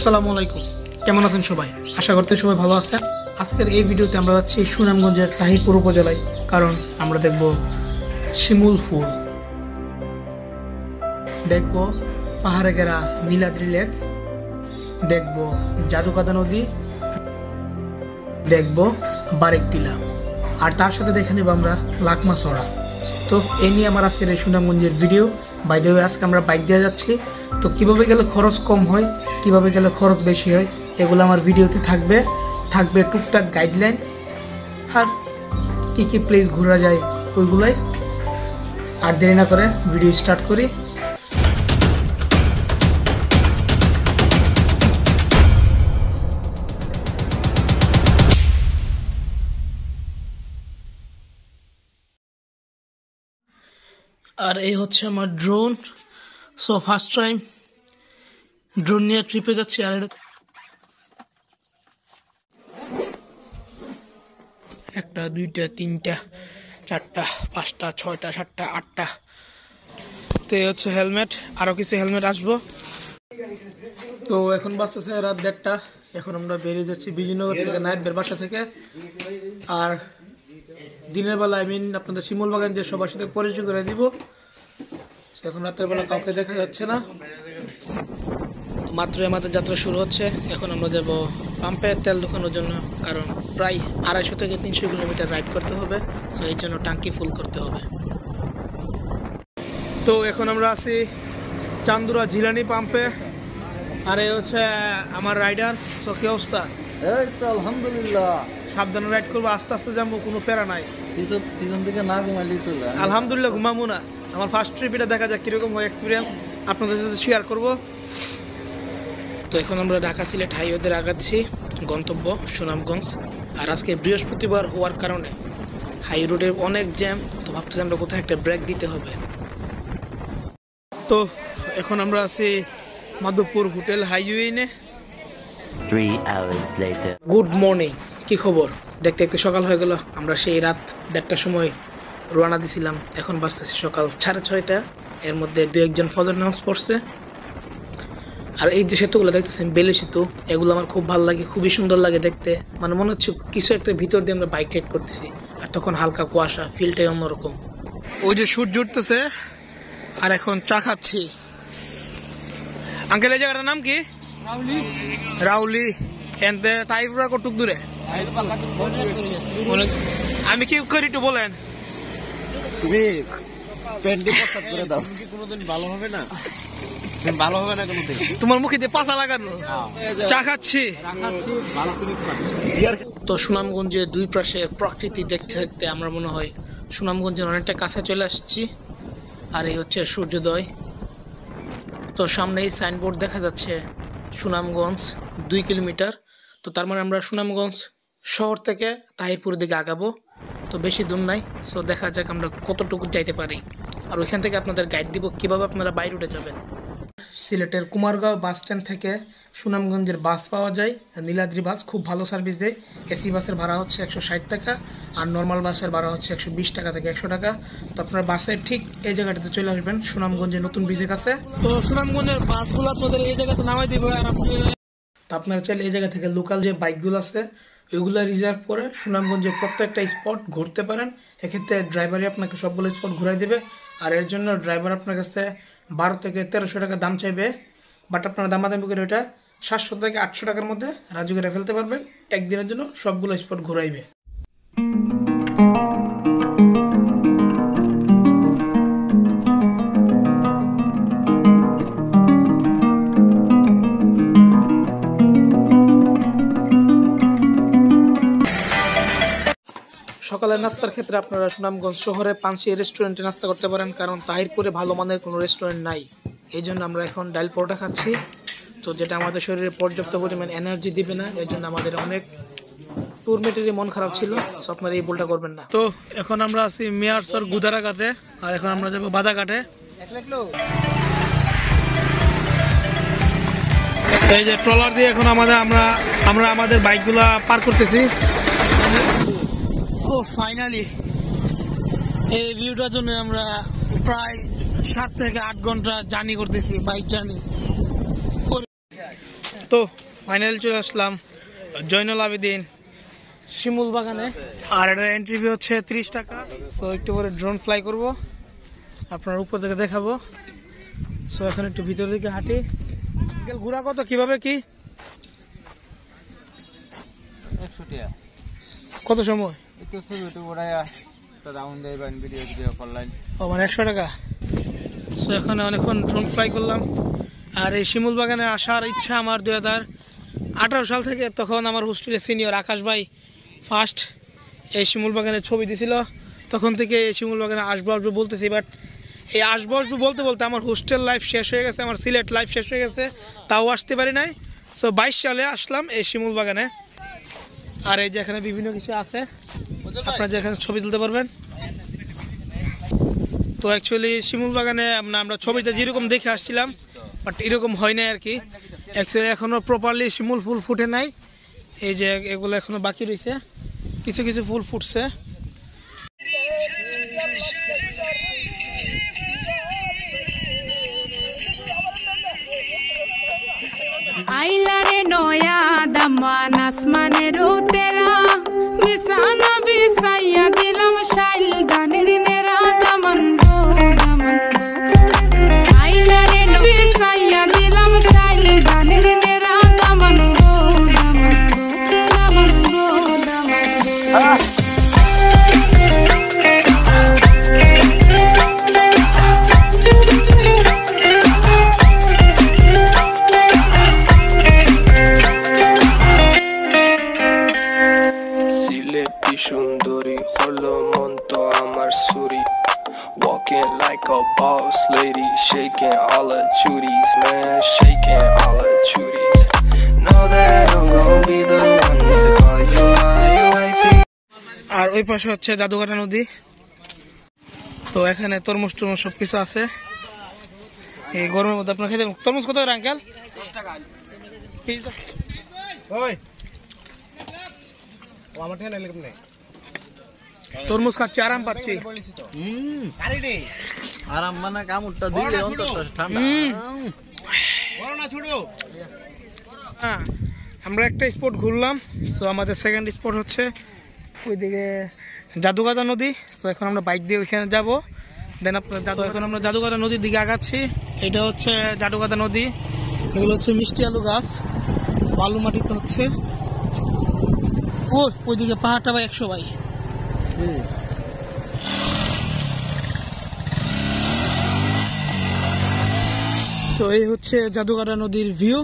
আসসালামু আলাইকুম, কেমন আছেন সবাই? আশা করতে সবাই ভালো আছেন। আজকের এই ভিডিওতে আমরা যাচ্ছি সুনামগঞ্জের তাহিরপুর উপজেলায়, কারণ আমরা দেখব শিমুল ফুল, দেখব পাহাড়ে ঘেরা নীলাদ্রি লেক, দেখব জাদুকাদা নদী, দেখব বারেক টিলা, আর তার সাথে দেখে নেব আমরা লাকমা চড়া। তো এই নিয়ে আমার আজকের এই সুনামগঞ্জের ভিডিও। বাই দ্য ওয়ে, আজকে আমরা বাইক দিয়ে যাচ্ছি, তো কিভাবে গেলে খরচ কম হয়, কিভাবে গেলে খরচ বেশি হয়, এগুলো আমার ভিডিওতে থাকবে টুকটাক গাইডলাইন, আর কি কি প্লেস ঘোরা যায় ওইগুলাই। আর দেরি না করে ভিডিও স্টার্ট করি। আর এই হচ্ছে আমার drone. So first time drone নিয়ে ট্রিপে যাচ্ছি। আর একটা, দুইটা, তিনটা, চারটা, পাঁচটা, ছয়টা, সাতটা, আটটা। তো এই হচ্ছে হেলমেট, আরো কিছু হেলমেট আসবো। তো এখন বাজতেছে রাত 1:30। এখন আমরা বেরিয়ে যাচ্ছি বিজয়নগর থেকে, নাইবের বাসা থেকে। আর দিনের বেলা আপনাদের শিমুল বাগান দিয়ে সবার সাথে পরিচয় করে দিব। এখন রাতের বেলা কাউকে দেখা যাচ্ছে না, মাত্র আমাদের যাত্রা শুরু হচ্ছে। এখন আমরা যাব পাম্পে তেল ঢোকানোর জন্য, কারণ প্রায় 250 থেকে 300 কিলোমিটার রাইড করতে হবে। সো এই জন্য ট্যাঙ্কি ফুল করতে হবে। তো এখন আমরা আছি চান্দুরা জিলানি পাম্পে। আর এই হচ্ছে আমার রাইডার। সো কি অবস্থা? এই তো আলহামদুলিল্লাহ, সাবধানে রাইড করবো, আস্তে আস্তে যাবো, কোনো প্যারা নাই। পিছন থেকে না ঘুমাইলেই চলে। আলহামদুলিল্লাহ ঘুমাবো না। আমার ফার্স্ট ট্রিপ, এটা দেখা যাক কিরকম হয় এক্সপিরিয়েন্স, আপনাদের সাথে শেয়ার করব। তো এখন আমরা ঢাকা সিলেট হাইওয়েতে আগাচ্ছি, গন্তব্য সুনামগঞ্জ। আর আজকে বৃহস্পতিবার হওয়ার কারণে হাই রোডে অনেক জ্যাম, তো ভাবতেছি আমরা কোথাও একটা ব্রেক দিতে হবে। তো এখন আমরা আছি Madhabpur hotel highway. 3 hours later. Good morning, কি খবর? দেখতে দেখতে সকাল হয়ে গেল। আমরা সেই রাত 1:30টার সময় রওনা দিছিলাম, এখন বাজতেছে সকাল 6:30। এর মধ্যে 2-1 ফজর নামাজ পড়ছে। আর এই যে সেতুগুলো দেখতেছেন, বেলে সেতু, এগুলো আমার খুব ভালো লাগে, খুবই সুন্দর লাগে দেখতে। মানে মনে হচ্ছে কিছু একটা ভিতর দিয়ে আমরা বাইক রাইড করতেছি। আর তখন হালকা কুয়াশা, ফিলটাই অন্যরকম। ওই যে সূর্য উঠতেছে, আর এখন চা খাচ্ছি। আঙ্কেল, এই জায়গাটার নাম কি? রাউলি। এনতে তাইরুরা কটুক দূরে? আমি কি করি একটু বলেন। তুমি প্যান্টি পছন্দ করে দাও, কি কোনোদিন ভালো হবে না? ভালো হবে না কোনোদিন। তোমার মুখে দিয়ে পাছা লাগানো। চা খাচ্ছি। তো সুনামগঞ্জে দুই পাশে প্রকৃতি দেখতে দেখতে আমরা মনে হয় সুনামগঞ্জের অনেকটা কাছে চলে আসছি। আর এই হচ্ছে সূর্যোদয়। তো সামনে এই সাইনবোর্ড দেখা যাচ্ছে সুনামগঞ্জ 2 কিলোমিটার। তো তার মানে আমরা সুনামগঞ্জ শহর থেকে তাহিরপুরের দিকে আগাবো। তো বেশি দূর নাই। সো দেখা যাক আমরা কতটুকু যাইতে পারি। আর ওইখান থেকে আপনাদের গাইড দিব কিভাবে আপনারা বাই রুটে যাবেন। সিলেটের কুমারগাঁও বাস স্ট্যান্ড থেকে সুনামগঞ্জের বাস পাওয়া যায়, নীলাদ্রি বাস, খুব ভালো সার্ভিস দেয়। এসি বাসের ভাড়া হচ্ছে 160 টাকা, আর নর্মাল বাসের ভাড়া হচ্ছে 120 টাকা থেকে 100 টাকা। তো আপনারা বাসে ঠিক এই জায়গাটাতে চলে আসবেন, সুনামগঞ্জের নতুন ব্রিজের কাছে। তো সুনামগঞ্জের বাসগুলো আপনাদের এই জায়গাতে নামাই দিব। আর আপনারা চাইলে এই জায়গা থেকে লোকাল যে বাইকগুলো আছে ওইগুলো রিজার্ভ করে সুনামগঞ্জের প্রত্যেকটা স্পট ঘুরতে পারেন। এক্ষেত্রে ড্রাইভারই আপনাকে সবগুলো স্পট ঘুরাই দেবে। আর এর জন্য ড্রাইভার আপনার কাছে 12 থেকে 1300 টাকা দাম চাইবে, বাট আপনারা দামাদামি করে ওটা 700 থেকে 800 টাকার মধ্যে রাজু করে ফেলতে পারবেন। একদিনের জন্য সবগুলো স্পট ঘুরাইবে। সকালের নাস্তার ক্ষেত্রে আপনারা সুনামগঞ্জ শহরে পানসি রেস্টুরেন্টে নাস্তা করতে পারেন, কারণ তাহিরপুরে ভালো মানের কোনো রেস্টুরেন্ট নাই। এই জন্য আমরা এখন ডাল পরোটা খাচ্ছি, তো যেটা আমাদের শরীরে পর্যাপ্ত পরিমাণ এনার্জি দিবে না। এই জন্য আমাদের অনেক ট্যুর মেটেরই মন খারাপ ছিল। সো আপনারা এই ভুলটা করবেন না। তো এখন আমরা আছি মেয়ারসর গুদারা ঘাটে, আর এখন আমরা যাবো বাদা ঘাটে। এই যে ট্রলার দিয়ে এখন আমরা আমাদের বাইকগুলা পার করতেছি। ও ফাইনালি এই ভিউটার জন্য আমরা প্রায় 7 থেকে 8 ঘন্টা জার্নি করতেছি, বাইক জার্নি। তো ফাইনাল চলে আসলাম জয়নুল আবেদিন শিমুল বাগানে। আর এটার এন্ট্রি ফি হচ্ছে 30 টাকা। সো একটু পরে ড্রোন ফ্লাই করব, আপনার উপর থেকে দেখাবো। সো এখন একটু ভিতর দিকে হাঁটি। ঘোরা কত, কিভাবে কি, 100 টাকা কত সময়? একটু ছবি ওড়ায়া একটা রাউন্ড দেবেন, ভিডিও করলেন। ও মানে 100 টাকা। সো এখানে অনেকক্ষণ ড্রোন ফ্লাই করলাম। আর এই শিমুল বাগানে আসার ইচ্ছা আমার 2018 সাল থেকে। তখন আমার হোস্টেলের সিনিয়র আকাশ ভাই ফার্স্ট এই শিমুল বাগানে ছবি দিছিল। তখন থেকে এই শিমুল বাগানে আসবো বলতেছি, বাট এই আসবো বলতে বলতে আমার হোস্টেল লাইফ শেষ হয়ে গেছে, আমার সিলেট লাইফ শেষ হয়ে গেছে, তাও আসতে পারি নাই। সো 22 সালে আসলাম এই শিমুল বাগানে। আর এই যে এখানে বিভিন্ন কিছু আছে, আপনারা যে এখানে ছবি তুলতে পারবেন। তো অ্যাকচুয়ালি শিমুল বাগানে আমরা ছবিটা যেরকম দেখে আসছিলাম, বাট এরকম হয় নাই আর কি। অ্যাকচুয়ালি এখনো প্রপারলি শিমুল ফুল ফুটে নাই। এই যে এগুলো এখনো বাকি রয়েছে, কিছু কিছু ফুল ফুটছে। আইলারে নয়া দামান আসমানের উতেরা বিছানা বিছাইয়া দিলাম শাইল গানের নেরা দামান গো দামান গো। আইলারে বিছাইয়া দিলাম শাইল গানের নেরা দামান গো দামান গো দামান গো দামান গো। সুন্দরী হলো মন তো আমার সুরি, walking like a boss lady, shaking all her chuties, man, shaking all her chuties. Know that I'm gonna be the one to call you my wifey. আর ওই পাশে হচ্ছে জাদুঘাটা নদী। তো এখানে তরমুজ টরমুজ সবকিছু আছে। এই গরমের মধ্যে আপনার খেতে তরমুজ কত করে আঙ্কেল? 10 টাকা। ওই তরমুজ খাচ্ছি, আরাম পাচ্ছি। আরাম মানে কামড়টা দিলে অন্তরটা ঠান্ডা। হ্যাঁ, আমরা একটা স্পট ঘুরলাম। সো আমাদের সেকেন্ড স্পট হচ্ছে ওইদিকে জাদুগাদা নদী। সো এখন আমরা বাইক দিয়ে ওইখানে যাবো। দেন আপনার এখন আমরা জাদুগাদা নদীর দিকে আগাচ্ছি। এটা হচ্ছে জাদুগাদা নদী। এগুলো হচ্ছে মিষ্টি আলু গাছ, বালু মাটিতে হচ্ছে। ওইদিকে পাহাড়টা ভাই 100 ভাই। তো এই হচ্ছে জাদুগাদা নদীর ভিউ।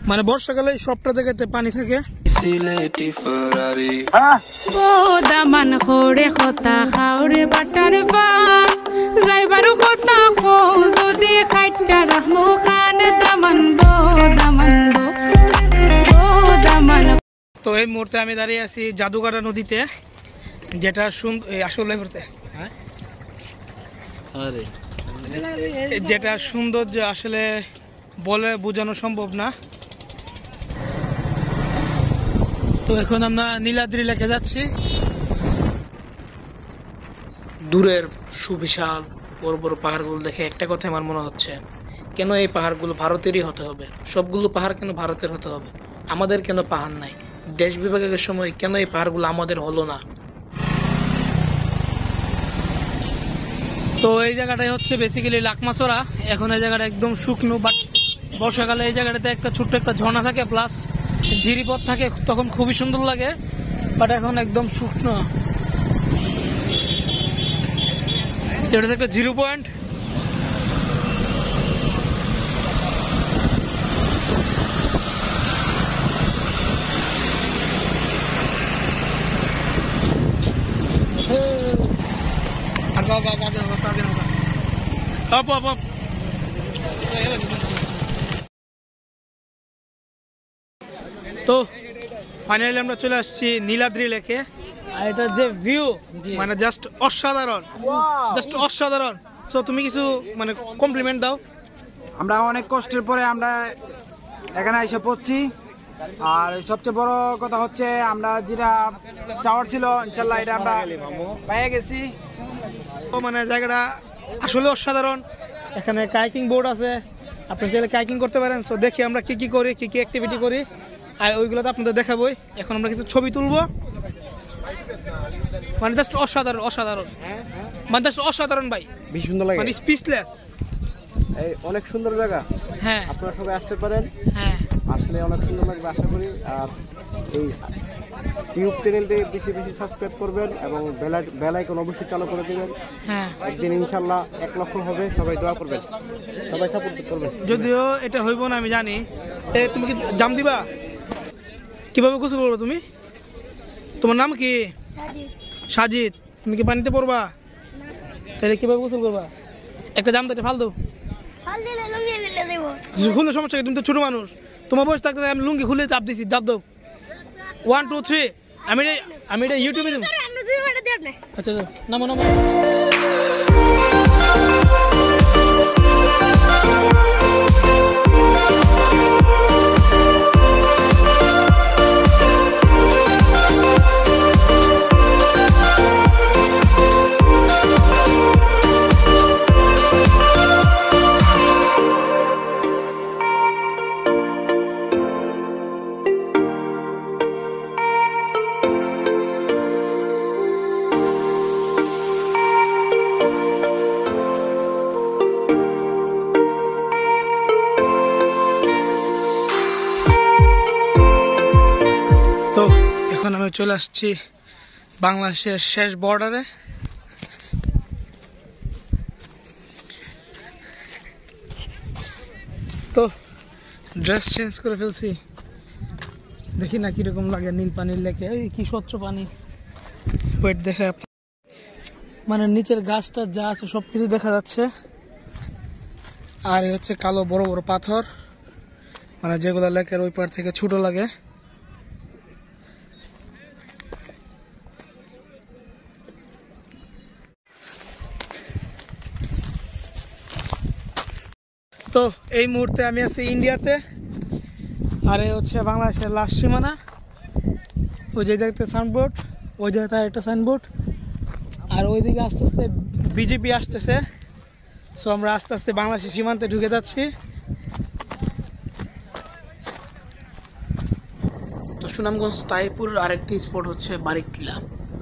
মানে বর্ষাকালে সবটা জায়গাতে পানি থাকে। সিলেটি ফেরারি ও দামান খোরে খতা খাওরে বাটার পা যাইবারু খতা খো যদি খাইটা রাহমু খান দামান বো দামান বো ও দামান। তো এই মুহূর্তে আমি দাঁড়িয়ে আছি জাদুগাদা নদীতে, যেটা আসলে যেটা সৌন্দর্য আসলে বলে বোঝানো সম্ভব না। তো এখন আমরা নীলাদ্রি লেকে যাচ্ছি। দূরের সুবিশাল বড় বড় পাহাড়গুলো দেখে একটা কথা আমার মনে হচ্ছে, কেন এই পাহাড়গুলো ভারতেরই হতে হবে? সবগুলো পাহাড় কেন ভারতের হতে হবে? আমাদের কেন পাহাড় নাই? দেশ বিভাগের সময় কেন এই পাহাড়গুলো আমাদের হলো না? তো এই জায়গাটাই হচ্ছে বেসিক্যালি লাকমাছড়া। এখন এই জায়গাটা একদম শুকনো, বাট বর্ষাকালে এই জায়গাটাতে একটা ছোট্ট একটা ঝর্ণা থাকে, প্লাস ঝিরিপথ থাকে, তখন খুবই সুন্দর লাগে। বাট এখন একদম শুকনো। এটা একটা 0 পয়েন্ট। তো ফাইনালি আমরা চলে আসছি নীলাদ্রি লেকে। আর এটার যে ভিউ মানে জাস্ট অসাধারণ, জাস্ট অসাধারণ। সো তুমি কিছু মানে কমপ্লিমেন্ট দাও। আমরা অনেক কষ্টের পরে আমরা এখানে এসে পড়ছি। আর সবচেয়ে বড় কথা হচ্ছে আমরা যেটা চাওয়ার ছিল ইনশাল্লাহ এটা আমরা পেয়ে গেছি। মানে জায়গাটা আসলে অসাধারণ। এখানে কাইকিং বোর্ড আছে, আপনি চাইলে কাইকিং করতে পারেন। সো দেখি আমরা কি কি করি, কি কি অ্যাক্টিভিটি করি, আর ওইগুলো তো আপনাদের দেখাবোই। এখন আমরা কিছু ছবি তুলবো, মানে জাস্ট অসাধারণ অসাধারণ, মানে জাস্ট অসাধারণ ভাই, বেশি সুন্দর লাগে, মানে স্পিচলেস। এই অনেক সুন্দর জায়গা, হ্যাঁ আপনারা সবাই আসতে পারেন, হ্যাঁ আসলে অনেক সুন্দর লাগবে আশা করি। আর এই টিউব চ্যানেলটি বেশি বেশি সাবস্ক্রাইব করবেন এবং বেল আইকন অবশ্যই চালু করে দিবেন। হ্যাঁ একদিন ইনশাল্লাহ 1 লক্ষ হবে, সবাই দোয়া করবেন, সবাই সাপোর্ট করবেন। যদিও এটা হইব না আমি জানি। তুমি কি জাম দিবা? কিভাবে গোসল করবো তুমি? তোমার নাম কি? সাজিদ। তুমি কি পানিতে পড়বা? তাহলে কিভাবে গোসল করবা? একটা জাম দিতে ফাল দাও, খুলে সমস্যা কি? তুমি তো ছোট মানুষ, তোমার বয়স থাকতে আমি লুঙ্গি খুলে চাপ দিছি, চাপ দাও। 1 2 3। আমি এটা ইউটিউবে দেবো। আচ্ছা নামো নামো। তো এখন আমি চলে আসছি বাংলাদেশের শেষ বর্ডারে। তো ড্রেস চেঞ্জ করে ফেলছি, দেখি না কিরকম লাগে। নীল পানির লেকে, ওই কি স্বচ্ছ পানি, ওয়েট দেখে মানে নিচের গাছটা যা আছে সবকিছু দেখা যাচ্ছে। আর এই হচ্ছে কালো বড় বড় পাথর, মানে যেগুলো লেকের ওই পার থেকে ছোট লাগে। তো এই মুহূর্তে আমি আছি ইন্ডিয়াতে, আর এই হচ্ছে বাংলাদেশের লাস্ট সীমানা। ওই যে জায়গাতে সাইনবোর্ড, ওই জায়গাতে একটা সাইনবোর্ড, আর ওইদিকে আস্তে আস্তে বিজেপি আসতেছে। সো আমরা আস্তে আস্তে বাংলাদেশের সীমান্তে ঢুকে যাচ্ছি। তো সুনামগঞ্জ তাইপুর আরেকটি স্পট হচ্ছে বারিকটিলা,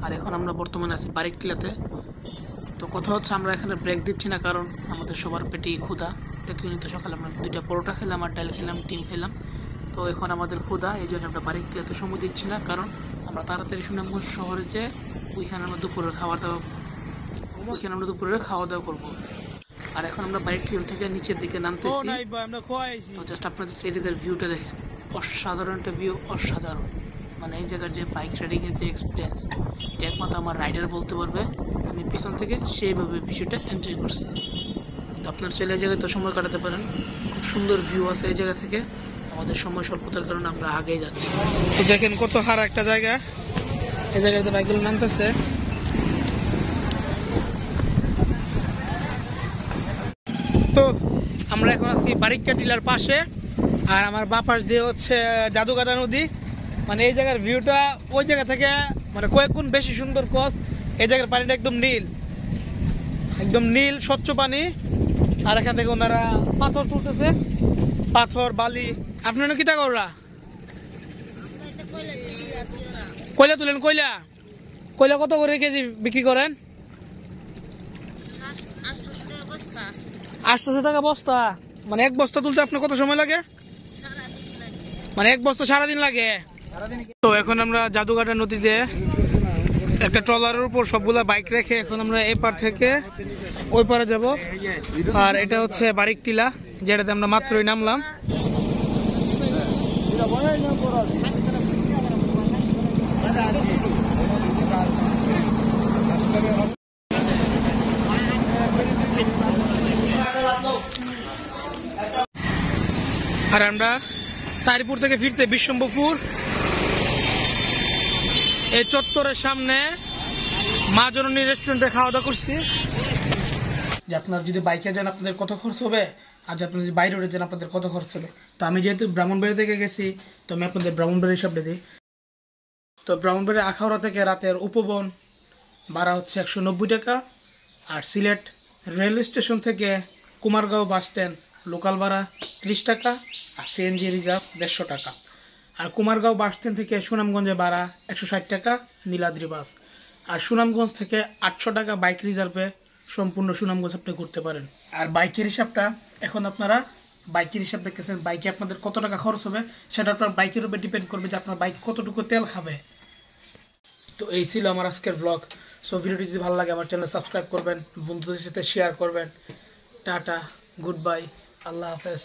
আর এখন আমরা বর্তমানে আছি বারিকটিলাতে। তো কথা হচ্ছে আমরা এখানে ব্রেক দিচ্ছি না, কারণ আমাদের সবার পেটেই ক্ষুধা। দেখলেন তো সকালে আমরা 2টা পরোটা খেলাম আর ডাল খেলাম, ডিম খেলাম। তো এখন আমাদের ক্ষুধা, এই জন্য আমরা বারিকটিলাতে সময় দিচ্ছি না, কারণ আমরা তাড়াতাড়ি সুনামগঞ্জ শহরে যে ওইখানে আমরা দুপুরের খাওয়া দাওয়া করবো। আর এখন আমরা বারিকটিলা থেকে নিচের দিকে নামতেছি। তো জাস্ট আপনাদের এদিকের ভিউটা দেখেন, অসাধারণ একটা ভিউ, অসাধারণ। মানে এই জায়গার যে বাইক রাইডিংয়ের যে এক্সপিরিয়েন্স, এটা একমাত্র আমার রাইডার বলতে পারবে। আমি পিছন থেকে সেইভাবে বিষয়টা এনজয় করছি। তো আপনার চাইলে এই জায়গায় তো সময় কাটাতে পারেন, খুব সুন্দর ভিউ আছে এই জায়গা থেকে। আমাদের সময় স্বল্পতার কারণে আমরা আগেই যাচ্ছি। তো দেখেন কত হারা একটা জায়গা, এই জায়গাতে বাইকগুলো নামতেছে। তো আমরা এখন আছি বারিকা টিলার পাশে, আর আমার বাপাস দিয়ে হচ্ছে জাদুকাটা নদী। মানে এই জায়গার ভিউটা ওই জায়গা থেকে মানে কয়েক গুণ বেশি সুন্দর। কস এই জায়গার পানিটা একদম নীল, একদম নীল স্বচ্ছ পানি। আর এখান থেকে ওনারা পাথর তুলতেছে, পাথর বালি। আপনারা কি তা করা কয়লা তুলেন? কয়লা কত করে কেজি বিক্রি করেন? 800 টাকা বস্তা। মানে এক বস্তা তুলতে আপনার কত সময় লাগে? মানে এক বস্তা সারাদিন লাগে। তো এখন আমরা জাদুঘাটা নদীতে একটা ট্রলারের উপর সবগুলা বাইক রেখে এখন আমরা এই পার থেকে ওই পারে যাব। আর এটা হচ্ছে বারিকটিলা, যেটাতে আমরা মাত্রই নামলাম। আর আমরা তারিপুর থেকে ফিরতে বিশ্বম্ভরপুর এই চত্বরের সামনে মা জননী রেস্টুরেন্টে খাওয়া দাওয়া করছি। যে আপনার যদি বাইকে যান আপনাদের কত খরচ হবে, আর যদি আপনার যদি বাইরে উঠে যান আপনাদের কত খরচ হবে। তো আমি যেহেতু ব্রাহ্মণবাড়ি থেকে গেছি, তো আমি আপনাদের ব্রাহ্মণবাড়ির হিসাবটা দিই। তো ব্রাহ্মণবাড়ি আখাউড়া থেকে রাতের উপবন ভাড়া হচ্ছে 190 টাকা। আর সিলেট রেল স্টেশন থেকে কুমারগাঁও বাস স্ট্যান্ড লোকাল ভাড়া 30 টাকা, আর সিএনজি রিজার্ভ 150 টাকা। আর কুমারগাঁও বাস স্ট্যান্ড থেকে সুনামগঞ্জে ভাড়া 160 টাকা নীলাদ্রি বাস। আর সুনামগঞ্জ থেকে 800 টাকা বাইক রিজার্ভে সম্পূর্ণ সুনামগঞ্জ আপনি ঘুরতে পারেন। আর বাইকের হিসাবটা এখন আপনারা বাইকের হিসাব দেখতেছেন, বাইকে আপনাদের কত টাকা খরচ হবে সেটা আপনার বাইকের উপর ডিপেন্ড করবে যে আপনার বাইক কতটুকু তেল খাবে। তো এই ছিল আমার আজকের ব্লগ। সো ভিডিওটি যদি ভালো লাগে আমার চ্যানেল সাবস্ক্রাইব করবেন, বন্ধুদের সাথে শেয়ার করবেন। টাটা, গুড বাই, আল্লাহ হাফেজ।